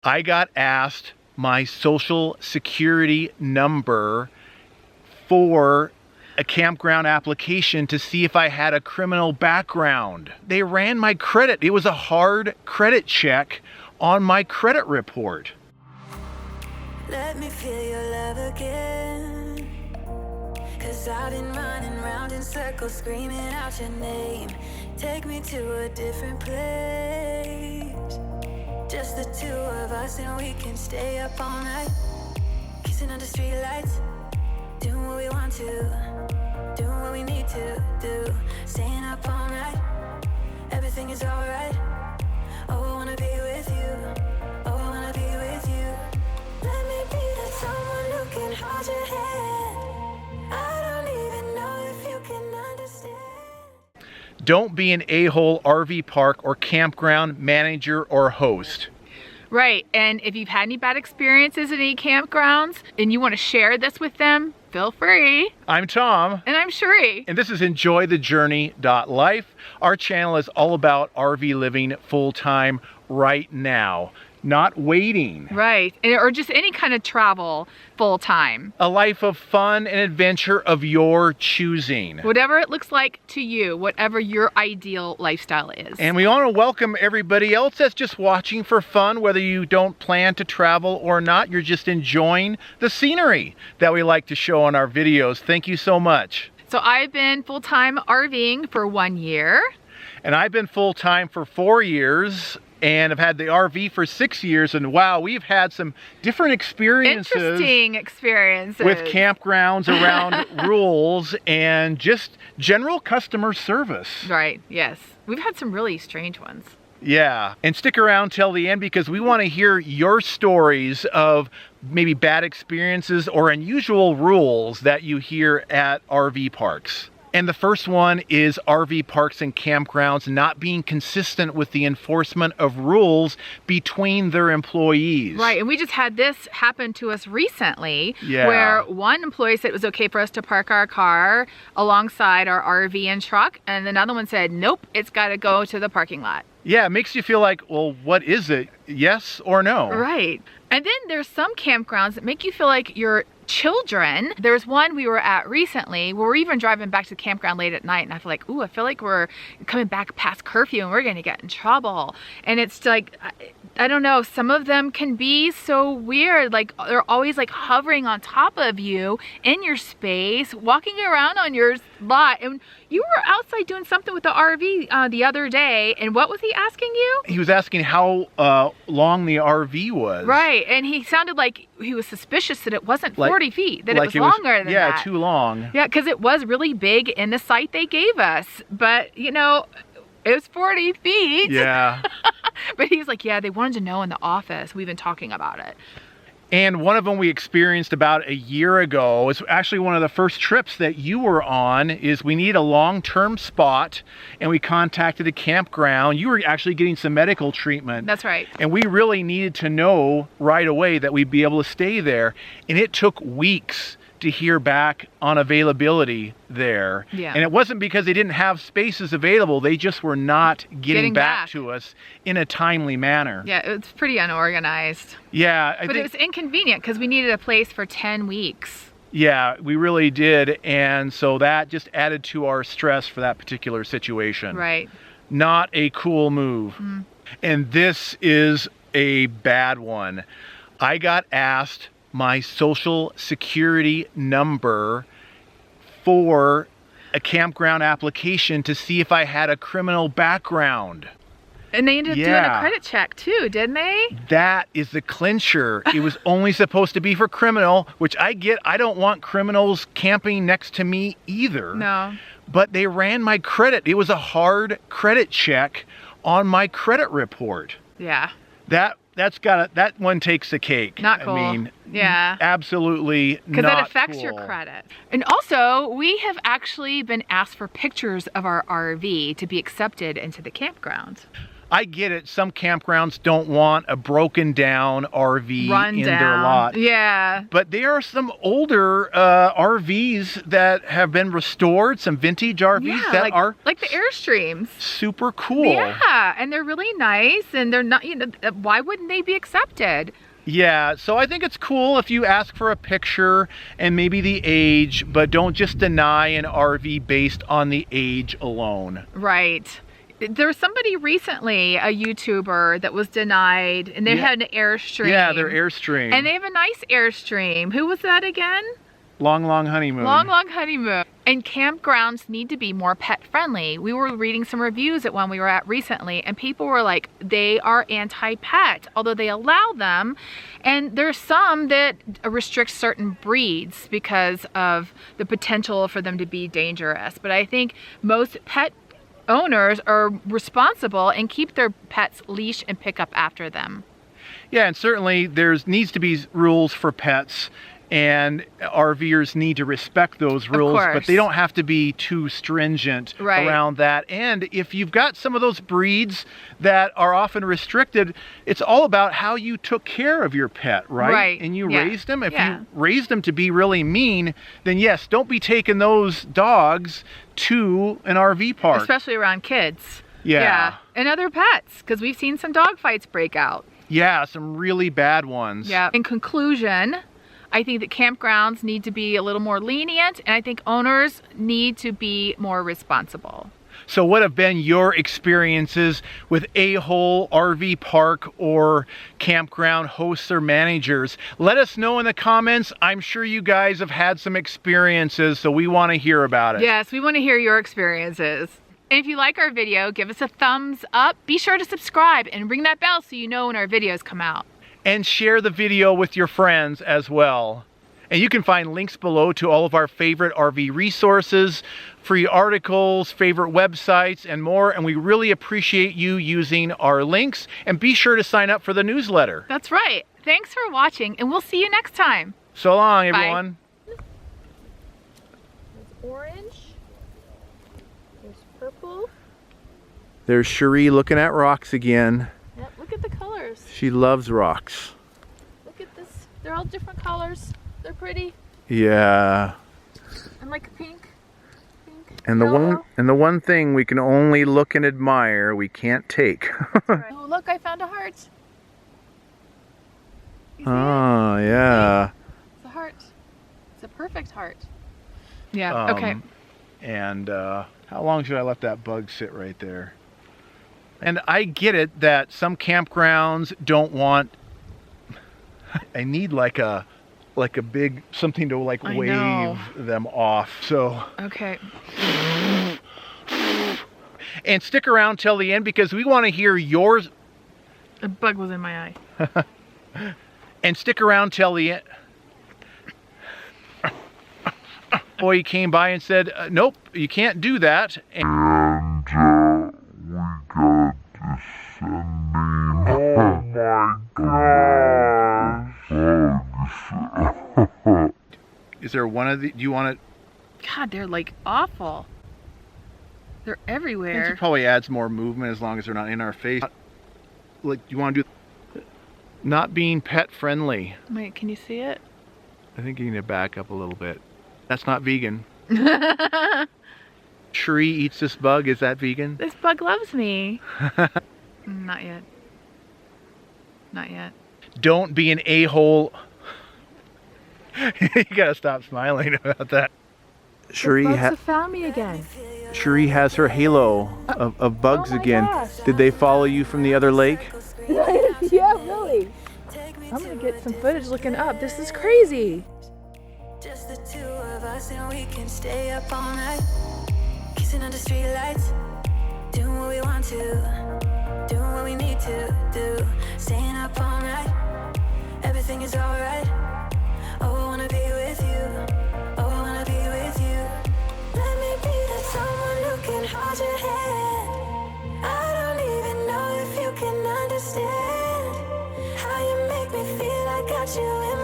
I got asked my social security number for a campground application to see if I had a criminal background. They ran my credit. It was a hard credit check on my credit report. Let me feel your love again, 'cause I've been running round in circles screaming out your name. Take me to a different place, just the two of us, and we can stay up all night, kissing under streetlights, doing what we want to, doing what we need to do, staying up all night, everything is alright. Oh, I wanna be with you, oh, I wanna be with you. Let me be that someone who can hold your hand. I don't even know if you can understand. Don't be an a-hole RV park or campground manager or host. Right, and if you've had any bad experiences at any campgrounds and you want to share this with them, feel free. I'm Tom. And I'm Cherie. And this is EnjoyTheJourney.Life. Our channel is all about RV living full-time right now, not waiting. Right, or just any kind of travel full-time. A life of fun and adventure of your choosing. Whatever it looks like to you, whatever your ideal lifestyle is. And we want to welcome everybody else that's just watching for fun, whether you don't plan to travel or not, you're just enjoying the scenery that we like to show on our videos. Thank you so much. So I've been full-time RVing for 1 year. And I've been full-time for 4 years. And I've had the RV for 6 years, and wow, we've had some different experiences. Interesting experiences. With campgrounds around rules and just general customer service. Right, yes. We've had some really strange ones. Yeah, and stick around till the end because we want to hear your stories of maybe bad experiences or unusual rules that you hear at RV parks. And the first one is RV parks and campgrounds not being consistent with the enforcement of rules between their employees. Right, and we just had this happen to us recently, yeah, where one employee said it was okay for us to park our car alongside our RV and truck, and another one said, nope, it's got to go to the parking lot. Yeah, it makes you feel like, well, what is it? Yes or no? Right. And then there's some campgrounds that make you feel like you're children. There's one we were at recently where we're even driving back to the campground late at night, and I feel like, ooh, I feel like we're coming back past curfew and we're gonna get in trouble. And it's like, I don't know, some of them can be so weird. Like they're always like hovering on top of you in your space, walking around on your lot. And you were outside doing something with the RV the other day, and what was he asking you? He was asking how long the RV was. Right, and he sounded like he was suspicious that it wasn't 40 feet, that like it was longer than that. Yeah, too long. Yeah, because it was really big in the site they gave us, but you know, it was 40 feet. Yeah. But he was like, yeah, they wanted to know in the office. We've been talking about it. And one of them we experienced about a year ago. It's actually one of the first trips that you were on. Is we need a long-term spot, and we contacted a campground. You were actually getting some medical treatment. That's right. And we really needed to know right away that we'd be able to stay there. And it took weeks to hear back on availability there. Yeah. And it wasn't because they didn't have spaces available. They just were not getting back to us in a timely manner. Yeah, it was pretty unorganized. Yeah. But it was inconvenient because we needed a place for 10 weeks. Yeah, we really did. And so that just added to our stress for that particular situation. Right. Not a cool move. Mm. And this is a bad one. I got asked my social security number for a campground application to see if I had a criminal background. And they ended up doing a credit check too, didn't they? That is the clincher. It was only supposed to be for criminal, which I get. I don't want criminals camping next to me either. No. But they ran my credit. It was a hard credit check on my credit report. Yeah. That one takes the cake. Not cool. I mean, yeah, absolutely not cool. Because that affects your credit. And also, we have actually been asked for pictures of our RV to be accepted into the campground. I get it. Some campgrounds don't want a broken down RV Run in down. their lot. Yeah. But there are some older RVs that have been restored, some vintage RVs that are like the Airstreams. super cool. Yeah, and they're really nice, and they're not, why wouldn't they be accepted? Yeah, so I think it's cool if you ask for a picture and maybe the age, but don't just deny an RV based on the age alone. Right. There was somebody recently, a YouTuber, that was denied, and they had an Airstream. Yeah, their Airstream. And they have a nice Airstream. Who was that again? Long Honeymoon. Long Honeymoon. And campgrounds need to be more pet friendly. We were reading some reviews at one we were at recently, and people were like, they are anti-pet, although they allow them. And there's some that restrict certain breeds because of the potential for them to be dangerous. But I think most pet owners are responsible and keep their pets leashed and pick up after them. Yeah, and certainly needs to be rules for pets, and RVers need to respect those rules, but they don't have to be too stringent around that. And if you've got some of those breeds that are often restricted, it's all about how you took care of your pet, right? And you raised them. If you raised them to be really mean, then yes, don't be taking those dogs to an RV park. Especially around kids. Yeah. And other pets, because we've seen some dog fights break out. Yeah, some really bad ones. Yeah. In conclusion, I think that campgrounds need to be a little more lenient, and I think owners need to be more responsible. So what have been your experiences with a-hole RV park or campground hosts or managers? Let us know in the comments. I'm sure you guys have had some experiences, so we want to hear about it. Yes, we want to hear your experiences. And if you like our video, give us a thumbs up. Be sure to subscribe and ring that bell so you know when our videos come out. And share the video with your friends as well. And you can find links below to all of our favorite RV resources, free articles, favorite websites, and more. And we really appreciate you using our links. And be sure to sign up for the newsletter. That's right. Thanks for watching, and we'll see you next time. So long, everyone. Bye. There's orange. There's purple. There's Cherie looking at rocks again. Yep, look at the colors. She loves rocks. Look at this. They're all different colors. They're pretty. Yeah. And like pink. And the one thing we can only look and admire, we can't take. Oh, look, I found a heart. Oh, yeah. It's a heart. It's a perfect heart. Yeah, okay. And how long should I let that bug sit right there? And I get it that some campgrounds don't want, I need like a big something to like wave them off. So okay. And stick around till the end because we want to hear yours. A bug was in my eye. And stick around till the end. Boy came by and said, nope, you can't do that. And we got descending. Oh my gosh. Is there one of the, do you want to? God, they're like awful. They're everywhere. It probably adds more movement as long as they're not in our face. Like, you want to do, not being pet friendly. Wait, can you see it? I think you need to back up a little bit. That's not vegan. Cherie eats this bug. Is that vegan? This bug loves me. Not yet. Not yet. Don't be an a-hole. You gotta stop smiling about that. Cherie found me again. Cherie has her halo of bugs again. Gosh. Did they follow you from the other lake? Yeah, really. I'm gonna get some footage looking up. This is crazy. Just the two of us and we can stay up all night, kissing under street lights, doing what we want to, doing what we need to do, staying up all night, everything is alright. Oh, I wanna be with you, oh, I wanna be with you. Let me be that someone who can hold your hand. I don't even know if you can understand how you make me feel. I got you in